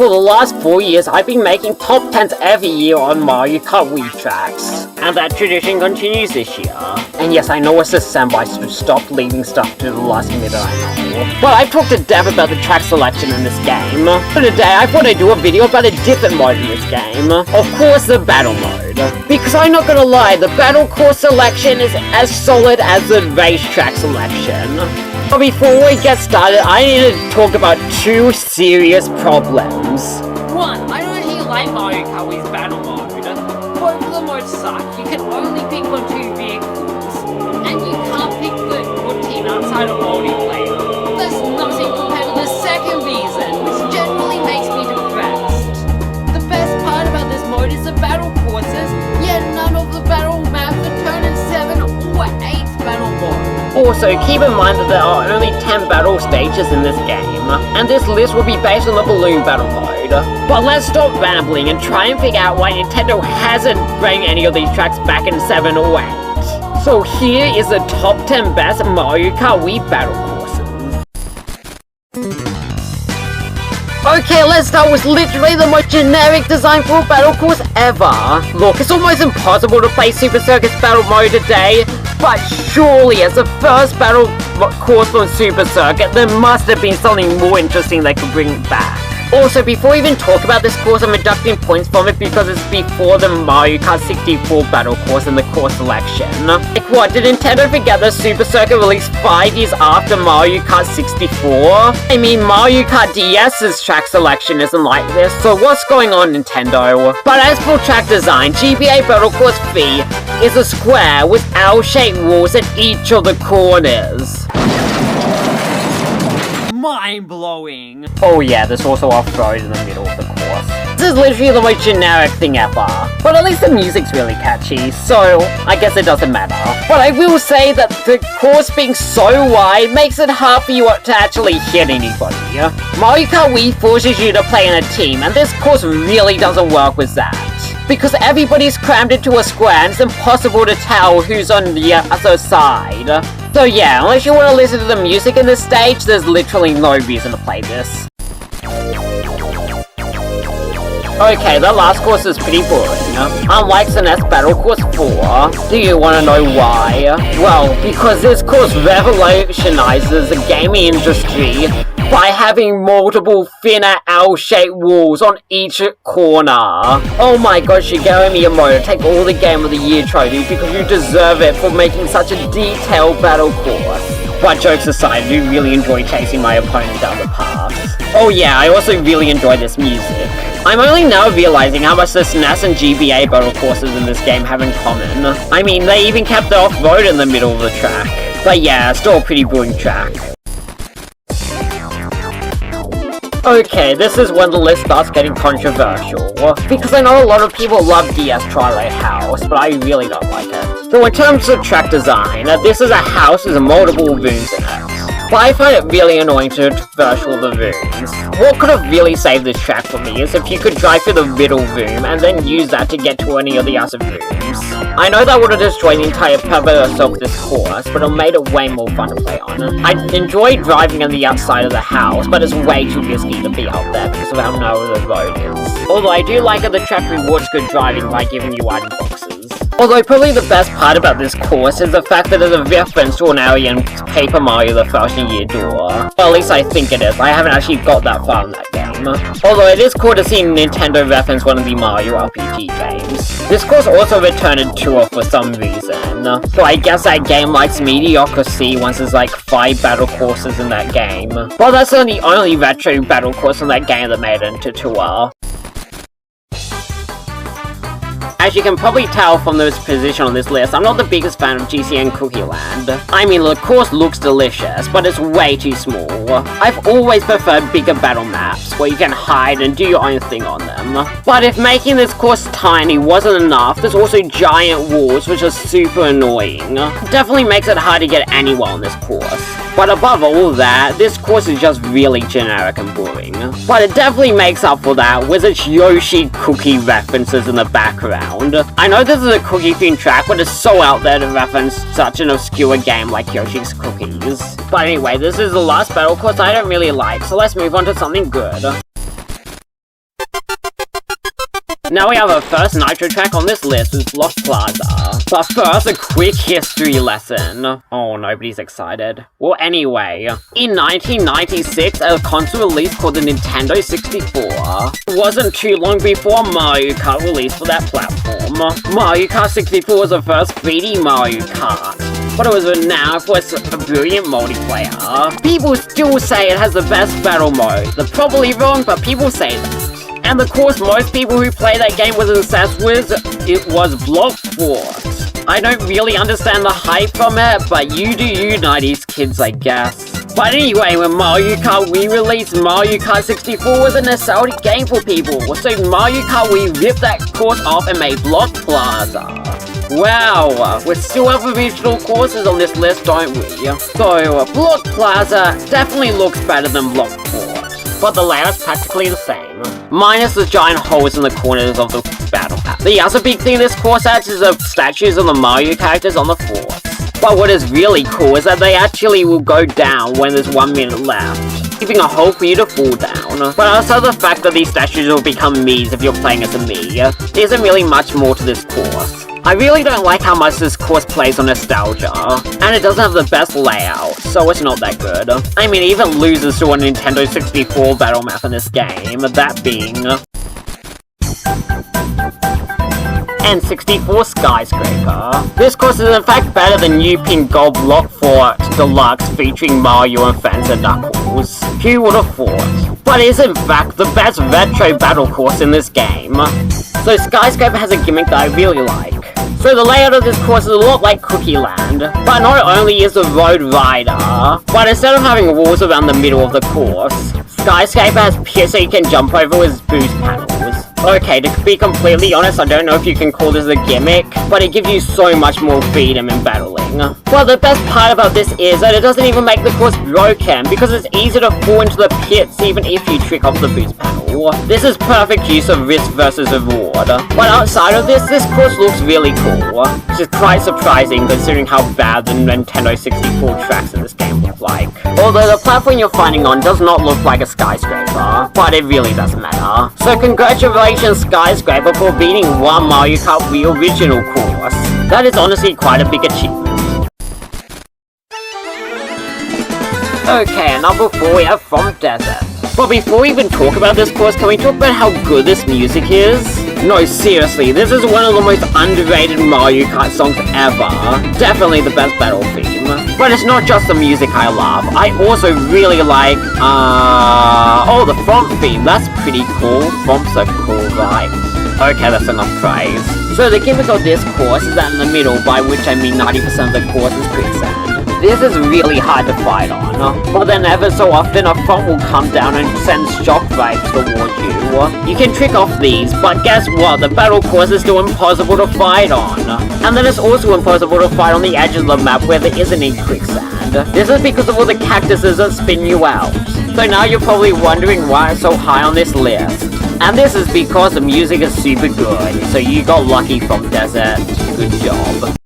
For the last 4 years, I've been making top 10s every year on Mario Kart Wii tracks. And that tradition continues this year. And yes, I know it's December, I should stop leaving stuff to the last minute, I know. But I've talked to death about the track selection in this game. So today, I thought I'd do a video about a different mode in this game. Of course, the battle mode. Because I'm not gonna lie, the battle course selection is as solid as the racetrack selection. But before we get started, I need to talk about two serious problems. One, I don't actually like Mario Kart Wii's battle mode. Both of the modes suck. You can only pick on two vehicles. And you can't pick your team outside of multiplayer. That's nothing compared to the second reason, which generally makes me depressed. The best part about this mode is the battle courses, yet none of the battle maps are turned in 7 or 8 battle modes. Also, keep in mind that there are only 10 battle stages in this game, and this list will be based on the balloon battle mode. But let's stop rambling and try and figure out why Nintendo hasn't brought any of these tracks back in 7 or 8. So here is the top 10 best Mario Kart Wii battle courses. Okay, let's start with literally the most generic design for a battle course ever. Look, it's almost impossible to play Super Circus battle mode today, but surely as the first battle course from Super Circuit, there must have been something more interesting they could bring back. Also, before we even talk about this course, I'm deducting points from it because it's before the Mario Kart 64 battle course and the course selection. Like what, did Nintendo forget that Super Circuit released 5 years after Mario Kart 64? I mean, Mario Kart DS's track selection isn't like this, so what's going on, Nintendo? But as for track design, GBA Battle Course V is a square with L-shaped walls at each of the corners. Mind-blowing. Oh yeah, there's also off-road in the middle of the course. This is literally the most generic thing ever. But at least the music's really catchy, so I guess it doesn't matter. But I will say that the course being so wide makes it hard for you to actually hit anybody. Mario Kart Wii forces you to play in a team, and this course really doesn't work with that. Because everybody's crammed into a square and it's impossible to tell who's on the other side. So yeah, unless you want to listen to the music in this stage, there's literally no reason to play this. Okay, the last course is pretty boring. Unlike SNES Battle Course 4, do you want to know why? Well, because this course revolutionizes the gaming industry by having multiple thinner L-shaped walls on each corner. Oh my gosh, Shigeru Miyamoto, take all the Game of the Year trophies because you deserve it for making such a detailed battle course. But jokes aside, I do really enjoy chasing my opponent down the path. Oh yeah, I also really enjoy this music. I'm only now realizing how much the SNES and GBA battle courses in this game have in common. I mean, they even kept the off-road in the middle of the track. But yeah, still a pretty boring track. Okay, this is when the list starts getting controversial, because I know a lot of people love DS Twilight House, but I really don't like it. So in terms of track design, this is a house with multiple rooms in it. But I find it really annoying to traverse all the rooms. What could have really saved this track for me is if you could drive through the middle room and then use that to get to any of the other rooms. I know that would have destroyed the entire purpose of this course, but it made it way more fun to play on. I enjoy driving on the outside of the house, but it's way too risky to be out there because of how narrow the road is. Although I do like that the track rewards good driving by giving you item boxes. Although probably the best part about this course is the fact that there's a reference to an area in Paper Mario the 1000-Year Door. Well, at least I think it is. I haven't actually got that far in that game. Although it is cool to see Nintendo reference one of the Mario RPG games. This course also returned a tour for some reason. So I guess that game likes mediocrity once there's like 5 battle courses in that game. Well, that's not the only retro battle course in that game that made it into tour. As you can probably tell from this position on this list, I'm not the biggest fan of GCN Cookie Land. I mean, the course looks delicious, but it's way too small. I've always preferred bigger battle maps, where you can hide and do your own thing on them. But if making this course tiny wasn't enough, there's also giant walls, which are super annoying. Definitely makes it hard to get anywhere on this course. But above all that, this course is just really generic and boring. But it definitely makes up for that with its Yoshi cookie references in the background. I know this is a cookie-themed track, but it's so out there to reference such an obscure game like Yoshi's Cookies. But anyway, this is the last battle course I don't really like, so let's move on to something good. Now we have our first nitro track on this list with Block Plaza. But first, a quick history lesson. Oh, nobody's excited. Well, anyway, in 1996, a console release called the Nintendo 64. It wasn't too long before Mario Kart released for that platform. Mario Kart 64 was the first 3D Mario Kart, but it was renowned for its brilliant multiplayer. People still say it has the best battle mode. They're probably wrong, but people say that. And of course, most people who play that game was obsessed with it was Block Fort. I don't really understand the hype from it, but you do you 90s kids, I guess. But anyway, when Mario Kart Wii released, Mario Kart 64 was a nostalgic game for people. So Mario Kart Wii ripped that course off and made Block Plaza. Wow, we still have original courses on this list, don't we? So, Block Plaza definitely looks better than Block Fort, but the layout's practically the same, minus the giant holes in the corners of the battle map. The other big thing this course adds is the statues of the Mario characters on the forts. But what is really cool is that they actually will go down when there's 1 minute left, leaving a hole for you to fall down. But also the fact that these statues will become Miis if you're playing as a Mii. There isn't really much more to this course. I really don't like how much this course plays on nostalgia, and it doesn't have the best layout, so it's not that good. I mean, it even loses to a Nintendo 64 battle map in this game, that being N64 Skyscraper. This course is in fact better than New Pink Gold Block Fort Deluxe featuring Mario and Friends and Knuckles. Who would have thought? But it is in fact the best retro battle course in this game. So Skyscraper has a gimmick that I really like. So the layout of this course is a lot like Cookie Land, but not only is the road wider, but instead of having walls around the middle of the course, Skyscraper has piers so you can jump over with boost panels. Okay, to be completely honest, I don't know if you can call this a gimmick, but it gives you so much more freedom in battling. Well, the best part about this is that it doesn't even make the course broken, because it's easy to fall into the pits even if you trick off the boost panel. This is perfect use of risk versus reward. But outside of this course looks really cool, which is quite surprising considering how bad the Nintendo 64 tracks in this game look like. Although the platform you're finding on does not look like a skyscraper, but it really doesn't matter. So congratulations Skyscraper for beating one Mario Kart Wii original course. That is honestly quite a big achievement. Okay, and number 4 we have From Desert. But before we even talk about this course, can we talk about how good this music is? No, seriously, this is one of the most underrated Mario Kart songs ever. Definitely the best battle theme. But it's not just the music I love. I also really like, oh, the Fromp theme. That's pretty cool. Fromp's are cool, right? Okay, that's enough praise. So the gimmick of this course is that in the middle, by which I mean 90% of the course is quicksand. This is really hard to fight on, but then ever so often a front will come down and send shock waves towards you. You can trick off these, but guess what? The battle course is still impossible to fight on. And then it's also impossible to fight on the edges of the map where there isn't any quicksand. This is because of all the cactuses that spin you out. So now you're probably wondering why it's so high on this list. And this is because the music is super good, so you got lucky From Desert. Good job.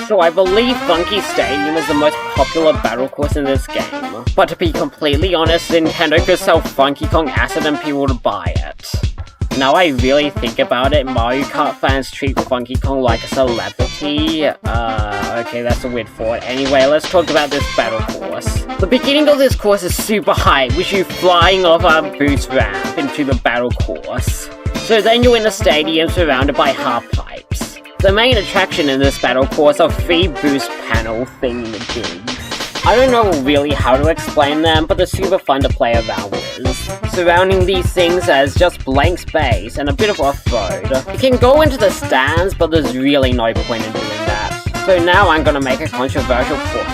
So I believe Funky Stadium is the most popular battle course in this game. But to be completely honest, Nintendo could sell Funky Kong Acid and people would buy it. Now I really think about it, Mario Kart fans treat Funky Kong like a celebrity. Okay, that's a weird thought. Anyway, let's talk about this battle course. The beginning of this course is super high, with you flying off a boost ramp into the battle course. So then you're in a stadium surrounded by half pipes. The main attraction in this battle course are 3 boost panel thingamajigs. I don't know really how to explain them, but they're super fun to play around with. Surrounding these things as just blank space and a bit of off-road. You can go into the stands, but there's really no point in doing that. So now I'm gonna make a controversial point.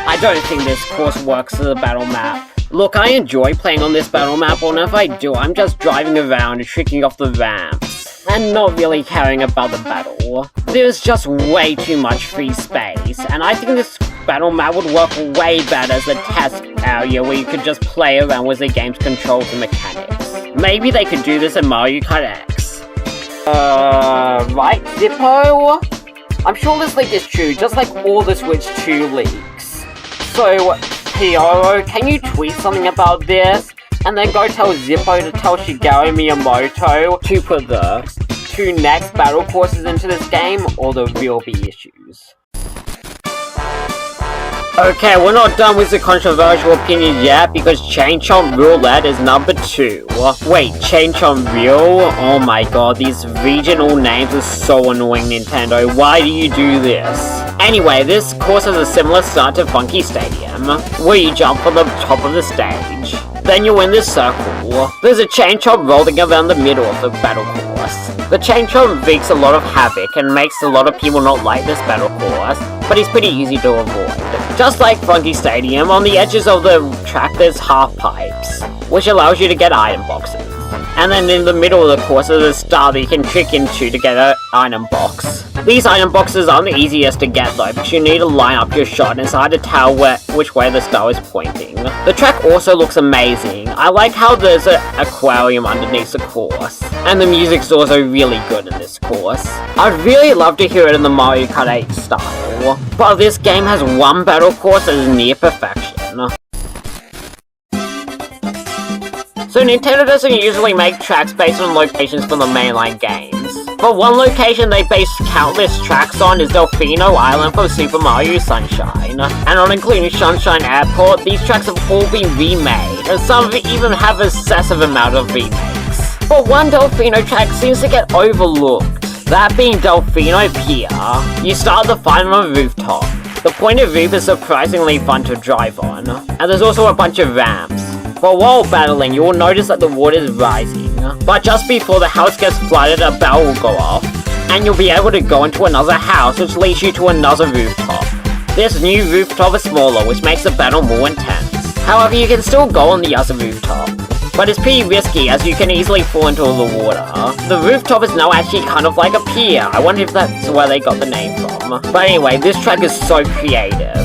I don't think this course works as a battle map. Look, I enjoy playing on this battle map, or if I do, I'm just driving around and tricking off the ramps, and not really caring about the battle. There's just way too much free space, and I think this battle map would work way better as a test area where you could just play around with the game's controls and mechanics. Maybe they could do this in Mario Kart X. Right, Zippo? I'm sure this leak is true, just like all the Switch 2 leaks. So, Pioro, can you tweet something about this? and then go tell Zippo to tell Shigeru Miyamoto to put the 2 next battle courses into this game, or there will be issues. Okay, we're not done with the controversial opinion yet, because Change on Roulette is number 2. Wait, Change on Real? Oh my god, these regional names are so annoying, Nintendo. Why do you do this? Anyway, this course has a similar start to Funky Stadium, where you jump from the top of the stage. Then you're in this circle. There's a chain chomp rolling around the middle of the battle course. The chain chomp wreaks a lot of havoc and makes a lot of people not like this battle course, but it's pretty easy to avoid. Just like Funky Stadium, on the edges of the track there's half pipes, which allows you to get item boxes. And then in the middle of the course there's a star that you can trick into to get an item box. These item boxes aren't the easiest to get though, because you need to line up your shot and it's hard to tell which way the star is pointing. The track also looks amazing. I like how there's an aquarium underneath the course, and the music's also really good in this course. I'd really love to hear it in the Mario Kart 8 style, but this game has one battle course that is near perfection. So Nintendo doesn't usually make tracks based on locations from the mainline games. But one location they base countless tracks on is Delfino Island from Super Mario Sunshine. And on including Sunshine Airport, these tracks have all been remade, and some even have an excessive amount of remakes. But one Delfino track seems to get overlooked, that being Delfino Pier. You start the fight on a rooftop. The pointed roof is surprisingly fun to drive on, and there's also a bunch of ramps. But while battling, you will notice that the water is rising. But just before the house gets flooded, a bell will go off, and you'll be able to go into another house, which leads you to another rooftop. This new rooftop is smaller, which makes the battle more intense. However, you can still go on the other rooftop, but it's pretty risky as you can easily fall into the water. The rooftop is now actually kind of like a pier. I wonder if that's where they got the name from. But anyway, this track is so creative,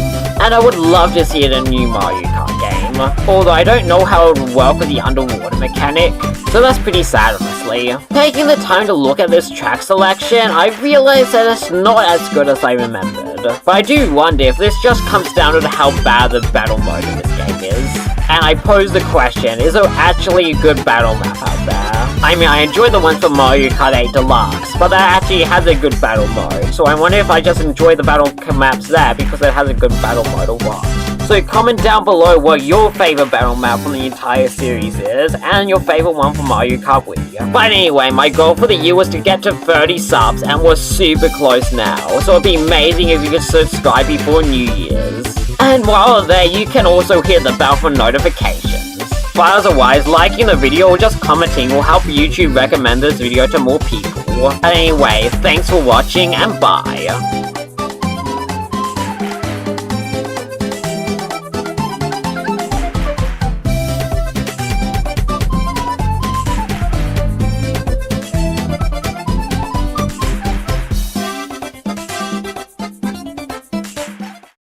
and I would love to see it in a new Mario Kart game. Although I don't know how it would work with the underwater mechanic, so that's pretty sad honestly. Taking the time to look at this track selection, I realized that it's not as good as I remembered. But I do wonder if this just comes down to how bad the battle mode in this game is. And I pose the question, is there actually a good battle map out there? I mean, I enjoy the ones from Mario Kart 8 Deluxe, but that actually has a good battle mode, so I wonder if I just enjoy the battle maps there because it has a good battle mode or what. So comment down below what your favorite battle map from the entire series is, and your favorite one from Mario Kart Wii. But anyway, my goal for the year was to get to 30 subs, and we're super close now, so it'd be amazing if you could subscribe before New Year's. And while there, you can also hit the bell for notifications. But otherwise, liking the video or just commenting will help YouTube recommend this video to more people. But anyway, thanks for watching and bye.